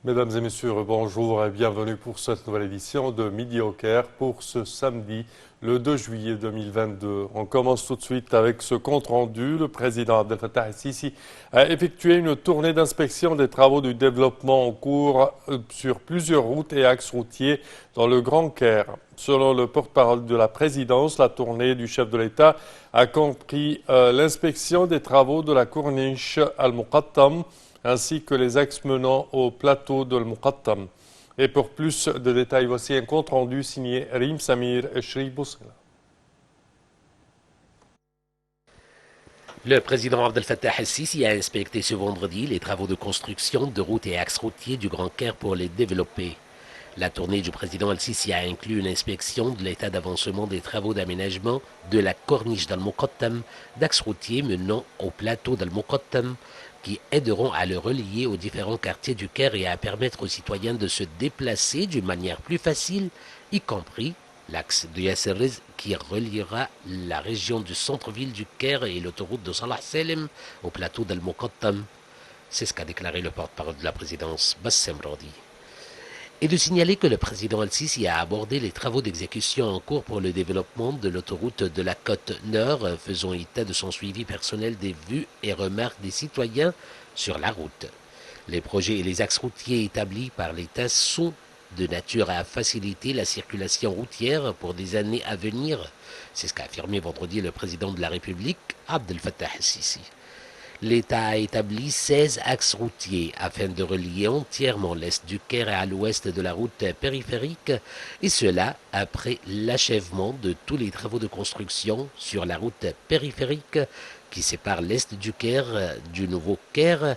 Mesdames et messieurs, bonjour et bienvenue pour cette nouvelle édition de Midi au Caire pour ce samedi, le 2 juillet 2022. On commence tout de suite avec ce compte-rendu. Le président Abdel Fattah el-Sisi a effectué une tournée d'inspection des travaux du développement en cours sur plusieurs routes et axes routiers dans le Grand Caire. Selon le porte-parole de la présidence, la tournée du chef de l'État a compris l'inspection des travaux de la Corniche al-Muqattam, ainsi que les axes menant au plateau de Al-Muqattam. Et pour plus de détails, voici un compte-rendu signé Rim Samir et Shri Boussela. Le président Abdel Fattah el-Sisi a inspecté ce vendredi les travaux de construction de routes et axes routiers du Grand Caire pour les développer. La tournée du président el-Sisi a inclus une inspection de l'état d'avancement des travaux d'aménagement de la corniche d'Al-Muqattam, d'axes routiers menant au plateau d'Al-Muqattam, qui aideront à le relier aux différents quartiers du Caire et à permettre aux citoyens de se déplacer d'une manière plus facile, y compris l'axe de Yasser Rizq qui reliera la région du centre-ville du Caire et l'autoroute de Salah Selim au plateau d'Al-Muqattam. C'est ce qu'a déclaré le porte-parole de la présidence, Bassem Radi. Et de signaler que le président el-Sisi a abordé les travaux d'exécution en cours pour le développement de l'autoroute de la côte nord, faisant état de son suivi personnel des vues et remarques des citoyens sur la route. Les projets et les axes routiers établis par l'État sont de nature à faciliter la circulation routière pour des années à venir. C'est ce qu'a affirmé vendredi le président de la République, Abdel Fattah el-Sisi. L'État a établi 16 axes routiers afin de relier entièrement l'est du Caire à l'ouest de la route périphérique, et cela après l'achèvement de tous les travaux de construction sur la route périphérique qui sépare l'est du Caire du nouveau Caire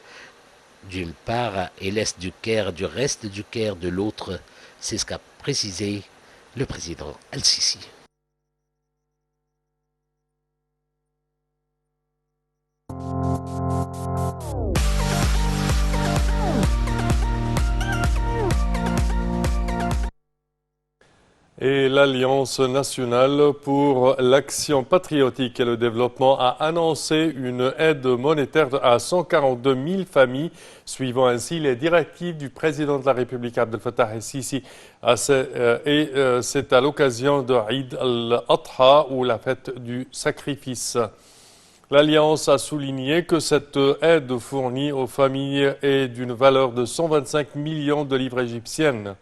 d'une part et l'est du Caire du reste du Caire de l'autre. C'est ce qu'a précisé le président el-Sisi. Et l'Alliance nationale pour l'action patriotique et le développement a annoncé une aide monétaire à 142 000 familles, suivant ainsi les directives du président de la République Abdel Fattah el-Sisi. C'est à l'occasion de Eid al-Adha, ou la fête du sacrifice. L'Alliance a souligné que cette aide fournie aux familles est d'une valeur de 125 millions de livres égyptiennes.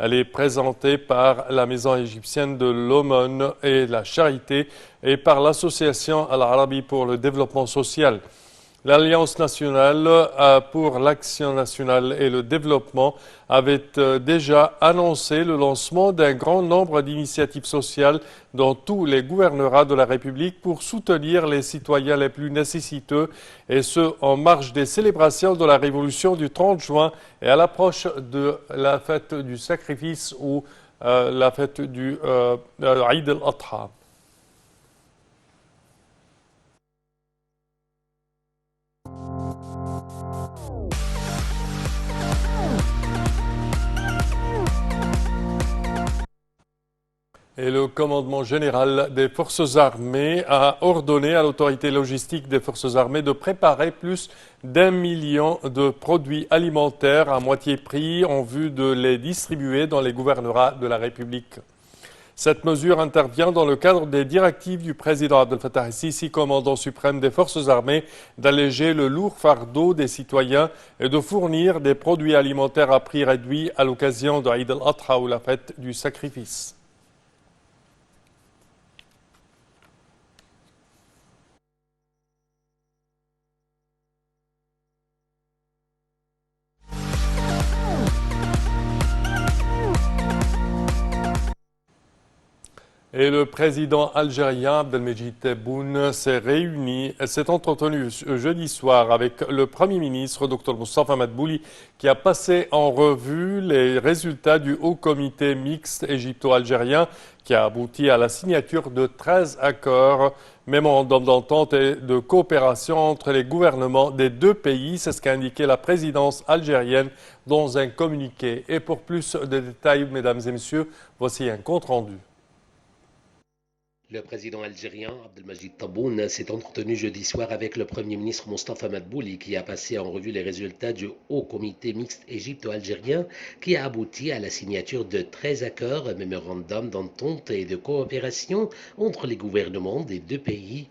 Elle est présentée par la Maison égyptienne de l'aumône et la charité et par l'Association Al-Arabi pour le développement social. L'Alliance nationale pour l'action nationale et le développement avait déjà annoncé le lancement d'un grand nombre d'initiatives sociales dans tous les gouvernorats de la République pour soutenir les citoyens les plus nécessiteux, et ce en marge des célébrations de la Révolution du 30 juin et à l'approche de la fête du sacrifice ou la fête du Eid al-Adha. Et le commandement général des forces armées a ordonné à l'autorité logistique des forces armées de préparer plus d'1 million de produits alimentaires à moitié prix en vue de les distribuer dans les gouvernorats de la République. Cette mesure intervient dans le cadre des directives du président Abdel Fattah el-Sisi, commandant suprême des forces armées, d'alléger le lourd fardeau des citoyens et de fournir des produits alimentaires à prix réduit à l'occasion de Eid al-Adha, ou la fête du sacrifice. Et le président algérien Abdelmejid Tebboune s'est entretenu jeudi soir avec le Premier ministre Dr Moustapha Madbouli, qui a passé en revue les résultats du Haut Comité mixte égypto-algérien qui a abouti à la signature de 13 accords, mémorandums d'entente et de coopération entre les gouvernements des deux pays. C'est ce qu'a indiqué la présidence algérienne dans un communiqué. Et pour plus de détails, mesdames et messieurs, voici un compte rendu. Le président algérien Abdelmajid Tebboune s'est entretenu jeudi soir avec le Premier ministre Mostafa Madbouli qui a passé en revue les résultats du Haut Comité mixte égypto-algérien qui a abouti à la signature de 13 accords, mémorandums d'entente et de coopération entre les gouvernements des deux pays.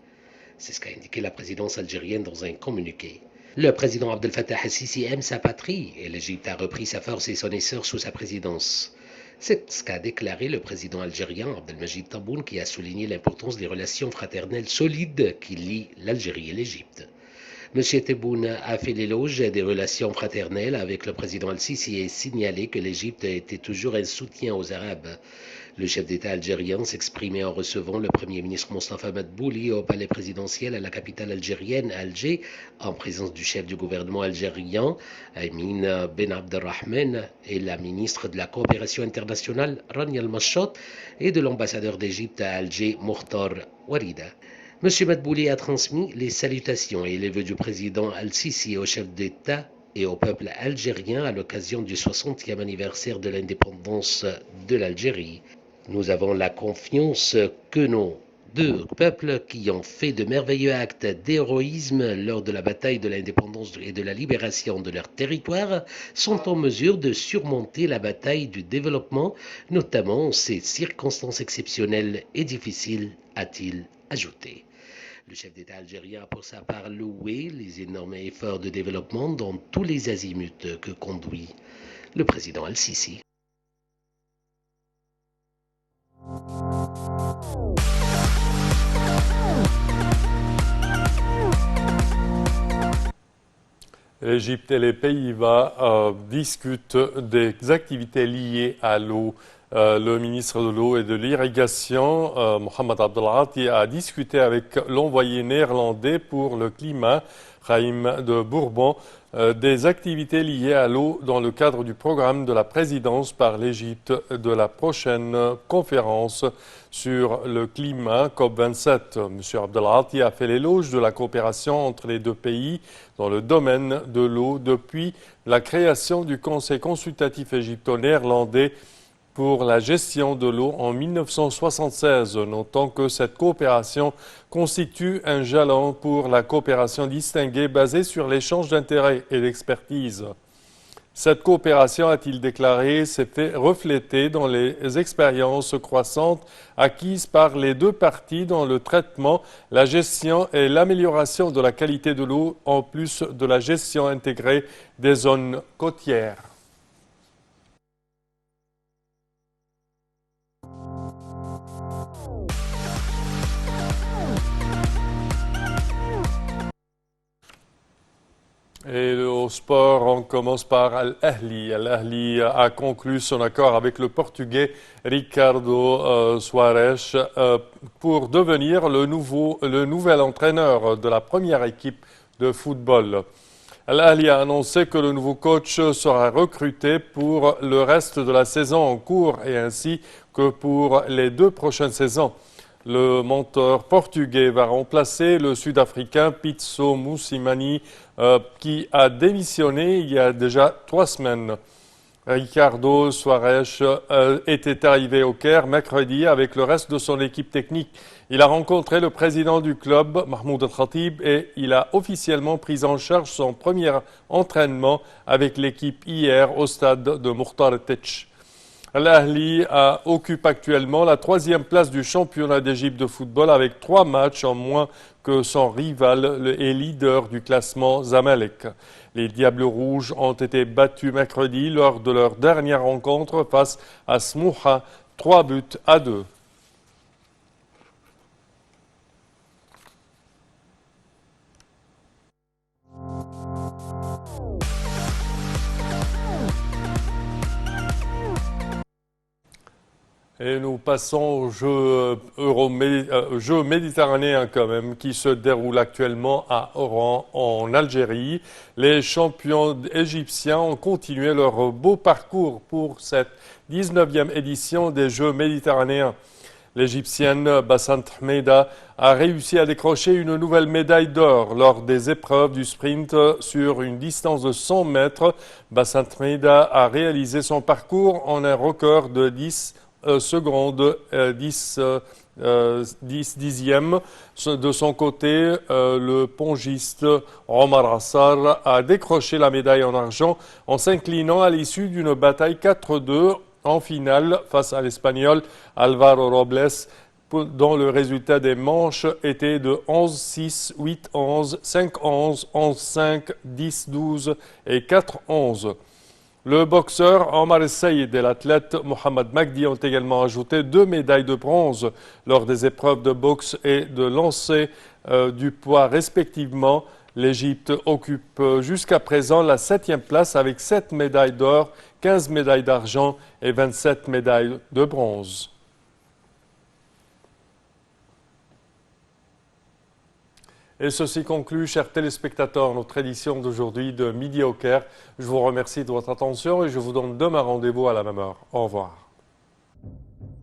C'est ce qu'a indiqué la présidence algérienne dans un communiqué. Le président Abdel Fattah el-Sisi aime sa patrie et l'Égypte a repris sa force et son essor sous sa présidence. C'est ce qu'a déclaré le président algérien Abdelmajid Tebboune qui a souligné l'importance des relations fraternelles solides qui lient l'Algérie et l'Égypte. M. Tebboune a fait l'éloge des relations fraternelles avec le président al-Sisi et signalé que l'Égypte était toujours un soutien aux Arabes. Le chef d'État algérien s'exprimait en recevant le Premier ministre Mostafa Madbouli au palais présidentiel à la capitale algérienne, Alger, en présence du chef du gouvernement algérien, Amin Ben Abdelrahman, et la ministre de la Coopération internationale, Rania Al-Mashot, et de l'ambassadeur d'Égypte à Alger, Mokhtar Warida. M. Madbouli a transmis les salutations et les vœux du président al-Sisi au chef d'État et au peuple algérien à l'occasion du 60e anniversaire de l'indépendance de l'Algérie. Nous avons la confiance que nos deux peuples qui ont fait de merveilleux actes d'héroïsme lors de la bataille de l'indépendance et de la libération de leur territoire sont en mesure de surmonter la bataille du développement, notamment en ces circonstances exceptionnelles et difficiles, a-t-il ajouté. Le chef d'État algérien a pour sa part loué les énormes efforts de développement dans tous les azimuts que conduit le président al-Sisi. L'Égypte et les Pays-Bas discutent des activités liées à l'eau. Le ministre de l'eau et de l'irrigation, Mohamed Abdelghati, a discuté avec l'envoyé néerlandais pour le climat, Chaim de Bourbon, des activités liées à l'eau dans le cadre du programme de la présidence par l'Égypte de la prochaine conférence sur le climat COP27. M. Abdelghati a fait l'éloge de la coopération entre les deux pays dans le domaine de l'eau depuis la création du Conseil consultatif égypto-néerlandais pour la gestion de l'eau en 1976, notant que cette coopération constitue un jalon pour la coopération distinguée basée sur l'échange d'intérêts et d'expertise. Cette coopération, a-t-il déclaré, s'est fait refléter dans les expériences croissantes acquises par les deux parties dans le traitement, la gestion et l'amélioration de la qualité de l'eau, en plus de la gestion intégrée des zones côtières. Et au sport, on commence par Al-Ahli. Al-Ahli a conclu son accord avec le Portugais Ricardo Soares pour devenir le nouvel entraîneur de la première équipe de football. Al-Ahli a annoncé que le nouveau coach sera recruté pour le reste de la saison en cours et ainsi que pour les 2 prochaines saisons. Le mentor portugais va remplacer le Sud-Africain Pitso Moussimani qui a démissionné il y a déjà 3 semaines. Ricardo Soares était arrivé au Caire mercredi avec le reste de son équipe technique. Il a rencontré le président du club, Mahmoud El-Khatib, et il a officiellement pris en charge son premier entraînement avec l'équipe hier au stade de Mokhtar Tetch. Al-Ahli occupe actuellement la 3e place du championnat d'Égypte de football avec 3 matchs en moins que son rival et leader du classement Zamalek. Les Diables Rouges ont été battus mercredi lors de leur dernière rencontre face à Smouha, 3-2. Et nous passons au jeu méditerranéen quand même, qui se déroule actuellement à Oran, en Algérie. Les champions égyptiens ont continué leur beau parcours pour cette 19e édition des Jeux méditerranéens. L'Égyptienne Bassant Hmeida a réussi à décrocher une nouvelle médaille d'or lors des épreuves du sprint sur une distance de 100 mètres. Bassant Hmeida a réalisé son parcours en un record de 10 secondes, 10 dixièmes. De son côté, le pongiste Omar Assar a décroché la médaille en argent en s'inclinant à l'issue d'une bataille 4-2 en finale face à l'Espagnol Álvaro Robles, dont le résultat des manches était de 11-6, 8-11, 5-11, 11-5, 10-12 et 4-11. Le boxeur Omar Saïd et l'athlète Mohamed Magdi ont également ajouté 2 médailles de bronze lors des épreuves de boxe et de lancer du poids respectivement. L'Égypte occupe jusqu'à présent la 7e place avec 7 médailles d'or, 15 médailles d'argent et 27 médailles de bronze. Et ceci conclut, chers téléspectateurs, notre édition d'aujourd'hui de Midi au Caire. Je vous remercie de votre attention et je vous donne demain rendez-vous à la même heure. Au revoir.